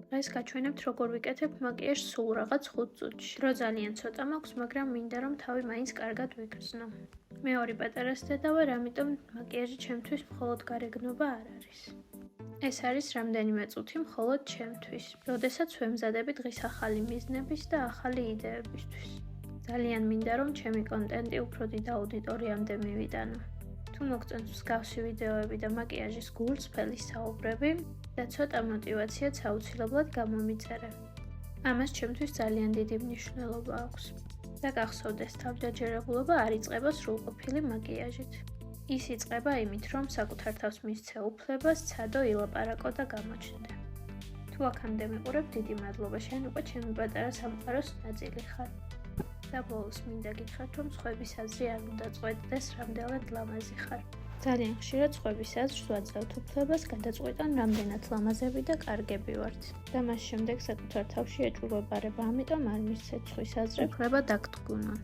დღეს გაჩვენებთ, როგორ ვიკეთებ მაკიაჟს სულ რაღაც 5 წუთში. დრო ძალიან ცოტა მაქვს, მაგრამ მინდა რომ თავი მაინც კარგად ვიგრძნო. მე 2 პატარას დედა ვარ, ამიტომ მაკიაჟი ჩემთვის მხოლოდ გარეგნობა არ არის. ეს არის რამდენიმე წუთი მხოლოდ ჩემთვის, როდესაც ვემზადები დღის ახალი მიზნების და ახალი იდეებისთვის. ძალიან მინდა რომ ჩემი კონტენტი უფრო დიდ აუდიტორიამდე მივიტანო. თუ მოგწონთ მსგავსი ვიდეოები და მაკიაჟის გულწრფელი საუბრები და ცოტა მოტივაციაც აუცილებლად გამომიწერე. ამას ჩემთვის ძალიან დიდი მნიშვნელობა აქვს. და გახსოვდეს, თავჯაჯერებულობა არ იწყება სრულყოფილი მაკიაჟით. ის იწყება იმით, რომ საკუთარ თავს მისცე უფლება, სცადო, ილაპარაკო და გამოჩნდე. თუ აქამდე მიყურებ, დიდი მადლობა, შენ უკვე ჩემი პატარა სამყაროს ნაწილი ხარ. და ბოლოს მინდა გითხრათ, რომ სხვების აზრი არ უნდა წყვეტდეს, რამდენად ლამაზი ხარ. ძალიან ხშირად სხვების აზრს ვაძლევთ უფლებას გადაწყვეტონ, რამდენად ლამაზები და კარგები ვართ. და მას შემდეგ საკუთარ თავში ეჭვი ვეპარება, ამიტომ არ მისცეთ სხვის აზრებს უფლება დაგტყუნონ.